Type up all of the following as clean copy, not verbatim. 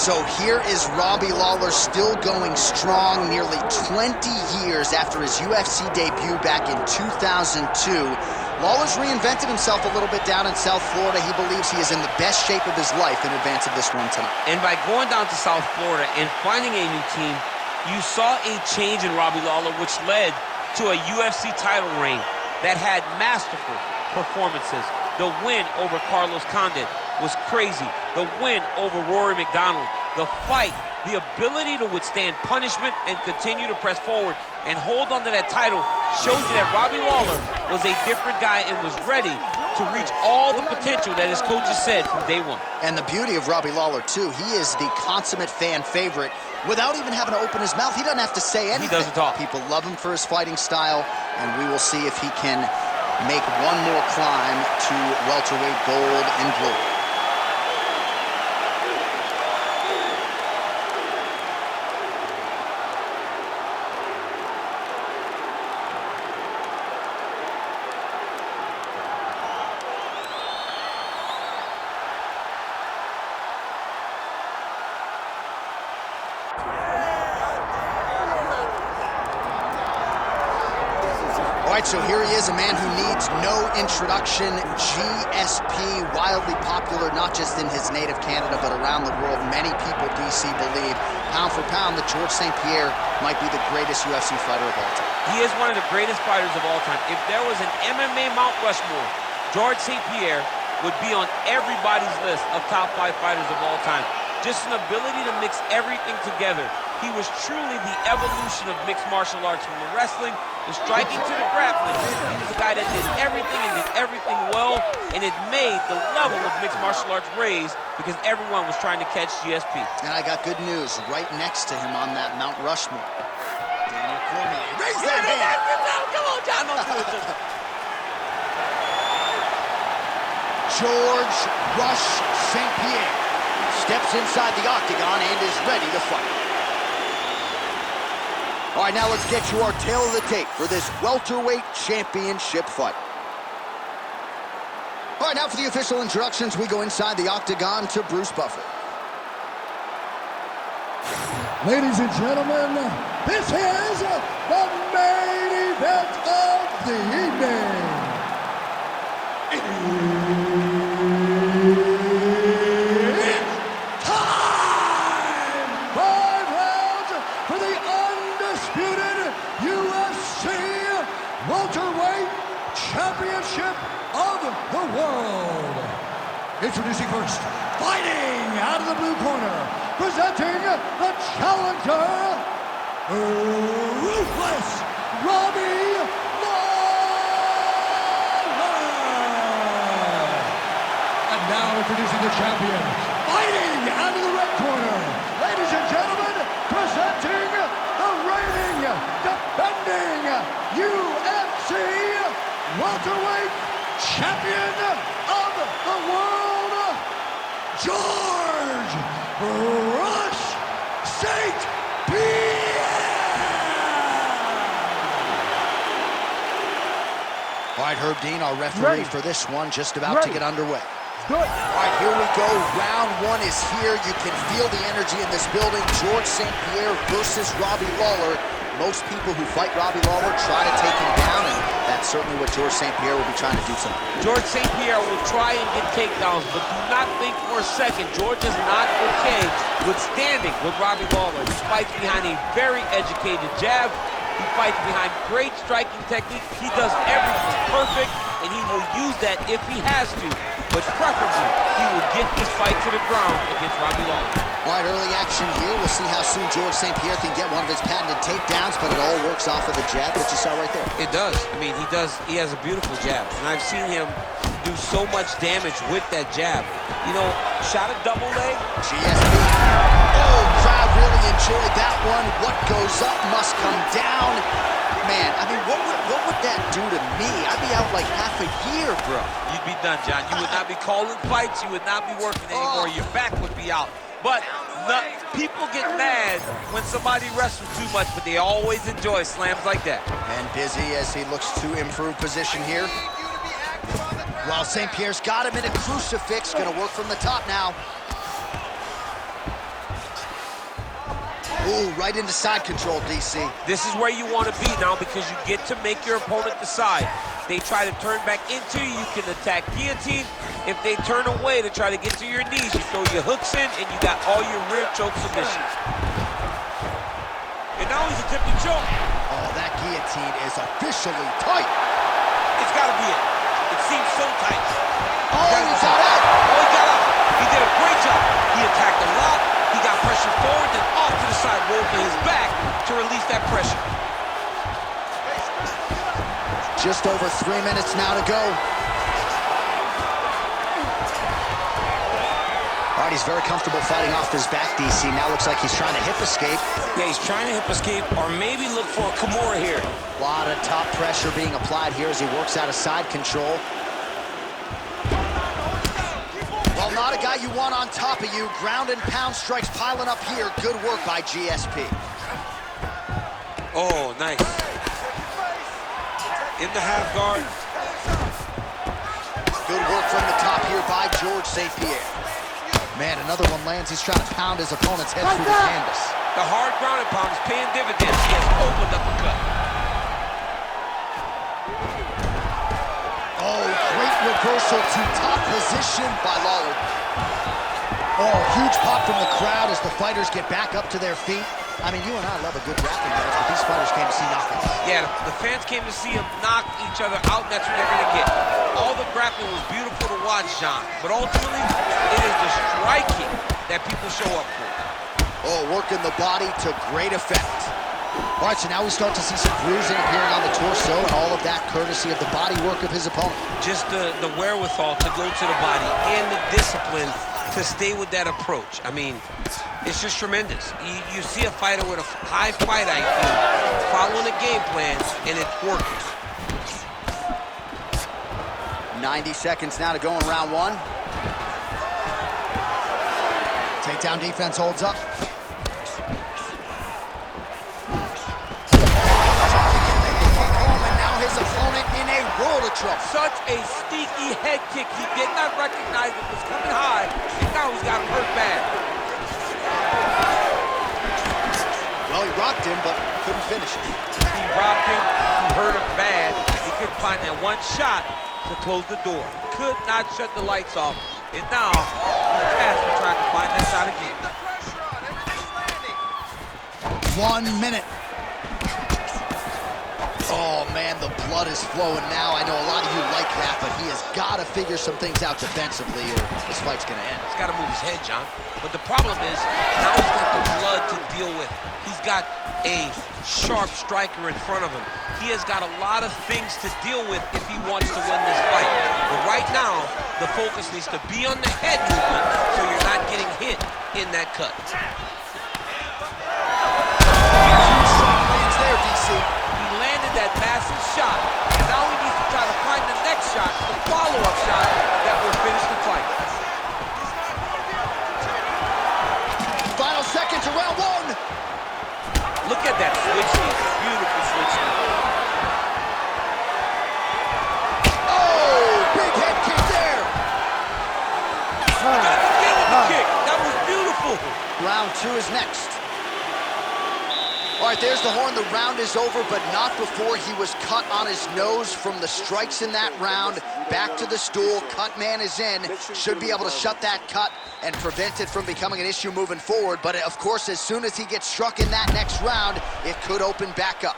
So here is Robbie Lawler still going strong nearly 20 years after his UFC debut back in 2002. Lawler's reinvented himself a little bit down in South Florida. He believes he is in the best shape of his life in advance of this one tonight. And by going down to South Florida and finding a new team, you saw a change in Robbie Lawler, which led to a UFC title reign that had masterful performances. The win over Carlos Condit was crazy. The win over Rory McDonald, the fight, the ability to withstand punishment and continue to press forward and hold on to that title shows you that Robbie Lawler was a different guy and was ready to reach all the potential that his coaches said from day one. And the beauty of Robbie Lawler, too, he is the consummate fan favorite. Without even having to open his mouth, he doesn't have to say anything. He doesn't talk. People love him for his fighting style, and we will see if he can make one more climb to welterweight gold and glory. All right, so here he is, a man who needs no introduction. GSP, wildly popular, not just in his native Canada, but around the world. Many people, DC, believe, pound for pound, that Georges St-Pierre might be the greatest UFC fighter of all time. He is one of the greatest fighters of all time. If there was an MMA Mount Rushmore, Georges St-Pierre would be on everybody's list of top 5 fighters of all time. Just an ability to mix everything together. He was truly the evolution of mixed martial arts, from the wrestling, the striking, to the grappling. He was a guy that did everything and did everything well, and it made the level of mixed martial arts raise because everyone was trying to catch GSP. And I got good news. Right next to him on that Mount Rushmore, Daniel Cormier. Raise that hand! Come on, John, don't do it. Georges Rush St-Pierre steps inside the octagon and is ready to fight. All right, now let's get you our tail of the tape for this welterweight championship fight. All right, now for the official introductions, we go inside the octagon to Bruce Buffer. Ladies and gentlemen, this is the main event of the evening. It's time! 5 rounds for the undisputed UFC welterweight championship of the world. Introducing first, fighting out of the blue corner, presenting the challenger, Ruthless Robbie Lawler. And now introducing the champion, fighting out of the red corner, ladies and gentlemen, presenting the reigning, defending UFC welterweight champion of the world, Georges Rush St-Pierre! All right, Herb Dean, our referee for this one, just about to get underway. Good. All right, here we go. Round 1 is here. You can feel the energy in this building. Georges St-Pierre versus Robbie Lawler. Most people who fight Robbie Lawler try to take him down, and that's certainly what Georges St-Pierre will be trying to do tonight. Georges St-Pierre will try and get takedowns, but do not think for a second George is not okay with standing with Robbie Lawler. He fights behind a very educated jab. He fights behind great striking technique. He does everything perfect, and he will use that if he has to. But preferably, he will get this fight to the ground against Robbie Lawler. All right, early action here. We'll see how soon Georges St-Pierre can get one of his patented takedowns, but it all works off of the jab that you saw right there. It does. I mean, he does. He has a beautiful jab, and I've seen him do so much damage with that jab. You know, shot a double leg. GSP. Oh, crowd really enjoyed that one. What goes up must come down. Man, I mean, what would that do to me? I'd be out like half a year, bro. You'd be done, John. You would not be calling fights. You would not be working anymore. Your back would be out. But people get mad when somebody wrestles too much, but they always enjoy slams like that. And busy as he looks to improve position here. While St-Pierre's got him in a crucifix, gonna work from the top now. Ooh, right into side control, DC. This is where you want to be now because you get to make your opponent decide. They try to turn back into you, you can attack guillotine. If they turn away to try to get to your knees, you throw your hooks in and you got all your rear choke submissions. And now he's attempting choke. Oh, that guillotine is officially tight. It's got to be it. It seems so tight. Oh, he got out. Oh, he got out. He did a great job. He attacked a lot. He got pressure forward, then off to the side, rolled to his back to release that pressure. Just over 3 minutes now to go. All right, he's very comfortable fighting off his back, DC. Now looks like he's trying to hip escape. Yeah, he's trying to hip escape or maybe look for a Kimura here. A lot of top pressure being applied here as he works out of side control. Well, not a guy you want on top of you. Ground and pound strikes piling up here. Good work by GSP. Oh, nice. In the half guard. Good work from the top here by George St. Pierre. Man, another one lands. He's trying to pound his opponent's head through the canvas. The hard ground and pound is paying dividends. He has opened up a cut. Oh, great reversal to top position by Lawler. Oh, huge pop from the crowd as the fighters get back up to their feet. I mean, you and I love a good grappling match, but these fighters came to see knockouts. Yeah, the fans came to see them knock each other out, and that's what they're going to get. All the grappling was beautiful to watch, John, but ultimately, it is the striking that people show up for. Oh, working the body to great effect. All right, so now we start to see some bruising appearing on the torso, and all of that courtesy of the body work of his opponent. Just the wherewithal to go to the body and the discipline to stay with that approach. I mean, it's just tremendous. You see a fighter with a high fight IQ following a game plan, and it's working. 90 seconds now to go in round one. Takedown defense holds up. And now his opponent in a world of trouble. Such a sneaky head kick. He did not recognize it was coming high, and now he's got him hurt bad. Well, he rocked him, but couldn't finish it. He rocked him, he hurt him bad. He couldn't find that one shot to close the door. Could not shut the lights off, and now he's fast for trying to find that shot again. 1 minute. Oh, man, the blood is flowing now. I know a lot of you like that, but he has got to figure some things out defensively or this fight's going to end. He's got to move his head, John. But the problem is, now he's got the blood to deal with. He's got a sharp striker in front of him. He has got a lot of things to deal with if he wants to win this fight. But right now, the focus needs to be on the head movement so you're not getting hit in that cut. There, DC. He landed that massive shot, and now he needs to try to find the next shot, the follow-up shot that will finish the fight. Final seconds of round one. Look at that switch knee, beautiful switch knee. Oh, big head kick there. Got the feel of the kick. That was beautiful. Round two is next. All right, there's the horn. The round is over, but not before he was cut on his nose from the strikes in that round. Back to the stool. Cut man is in. Should be able to shut that cut and prevent it from becoming an issue moving forward. But, of course, as soon as he gets struck in that next round, it could open back up.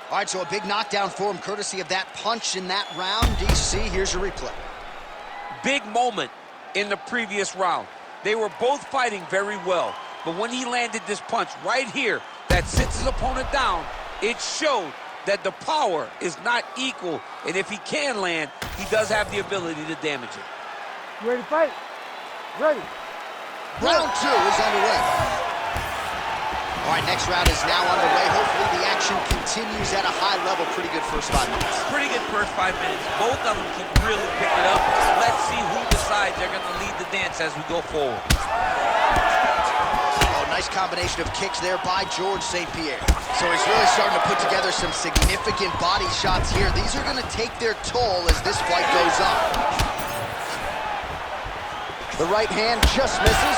All right, so a big knockdown for him, courtesy of that punch in that round. DC, here's your replay. Big moment in the previous round. They were both fighting very well, but when he landed this punch right here that sits his opponent down, it showed that the power is not equal, and if he can land, he does have the ability to damage it. You ready to fight? Ready. Round two is underway. All right, next round is now underway. Hopefully the action continues at a high level. Pretty good first 5 minutes. Pretty good first 5 minutes. Both of them can really pick it up. Let's see who decides they're going to lead the dance as we go forward. Oh, nice combination of kicks there by George St. Pierre. So he's really starting to put together some significant body shots here. These are going to take their toll as this fight goes on. The right hand just misses.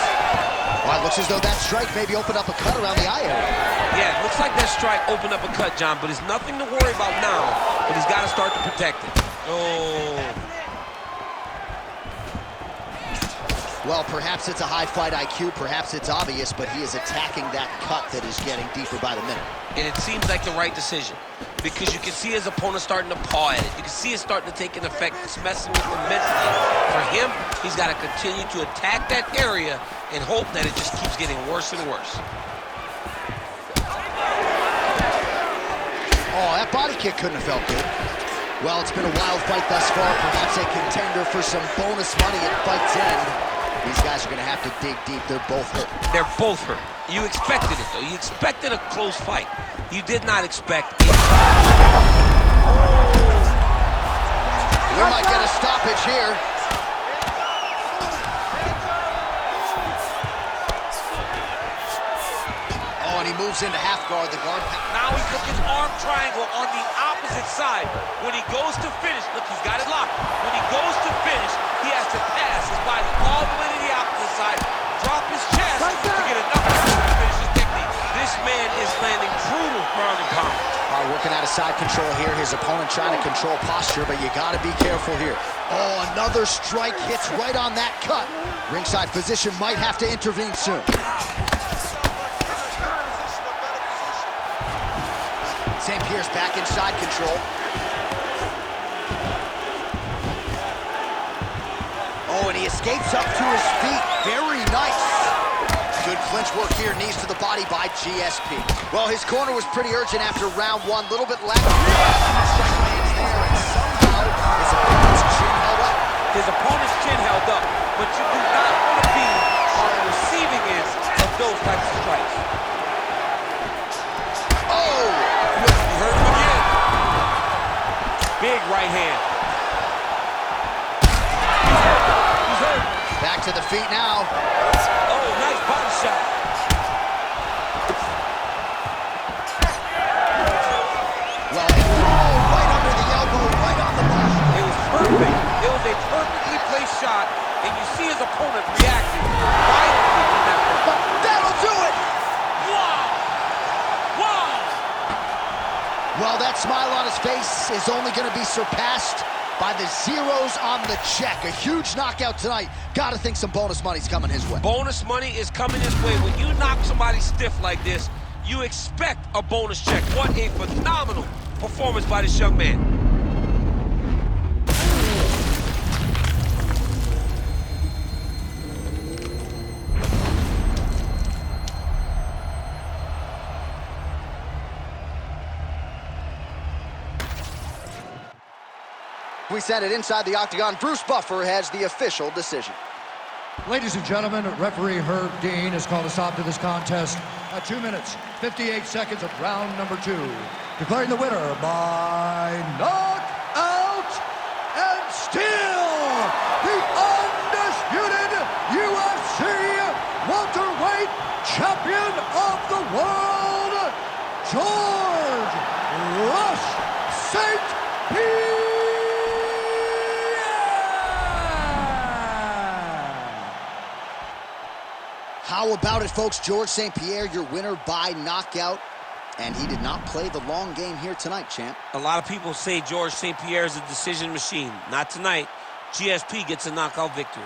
Well, it looks as though that strike maybe opened up a cut around the eye area. Yeah, it looks like that strike opened up a cut, John, but it's nothing to worry about now, but he's got to start to protect it. Oh. Well, perhaps it's a high fight IQ, perhaps it's obvious, but he is attacking that cut that is getting deeper by the minute. And it seems like the right decision because you can see his opponent starting to paw at it. You can see it starting to take an effect. It's messing with him mentally. For him, he's got to continue to attack that area and hope that it just keeps getting worse and worse. Oh, that body kick couldn't have felt good. Well, it's been a wild fight thus far, perhaps a contender for some bonus money at fight's end. These guys are going to have to dig deep. They're both hurt. They're both hurt. You expected it, though. You expected a close fight. You did not expect it. We might get a stoppage here. Oh, and he moves into half guard. The guard. Now he's looking arm triangle on the opposite side. When he goes to finish, look, he's got it locked. When he goes to finish, he has to pass his body all the way to the opposite side, drop his chest to get enough to finish his technique. This man is landing brutal ground and pound. Working out of side control here. His opponent trying to control posture, but you got to be careful here. Oh, another strike hits right on that cut. Ringside physician might have to intervene soon. St. Pierre's back in side control. Oh, and he escapes up to his feet. Very nice. Good clinch work here. Knees to the body by GSP. Well, his corner was pretty urgent after round one. A little bit left. Strike lands there, and somehow his opponent's chin held up. His opponent's chin held up, but you do not want to be on the receiving end of those types of strikes. Oh! You heard him again. Big right hand. He's hurt. Back to the feet now. Oh, nice body shot. Well, right under the elbow, right on the body. It was perfect. It was a perfectly placed shot, and you see his opponent reacting violently to that one. But that'll do it! Wow! Wow! Well, that smile on his face is only going to be surpassed by the zeros on the check. A huge knockout tonight. Got to think some bonus money's coming his way. Bonus money is coming his way. When you knock somebody stiff like this, you expect a bonus check. What a phenomenal performance by this young man. We send it inside the octagon. Bruce Buffer has the official decision. Ladies and gentlemen, referee Herb Dean has called a stop to this contest at 2 minutes, 58 seconds of round number 2. Declaring the winner by knockout and still the undisputed UFC welterweight champion of the world, George Rush St. Pierre. How about it, folks? George St. Pierre, your winner by knockout. And he did not play the long game here tonight, champ. A lot of people say George St. Pierre is a decision machine. Not tonight. GSP gets a knockout victory.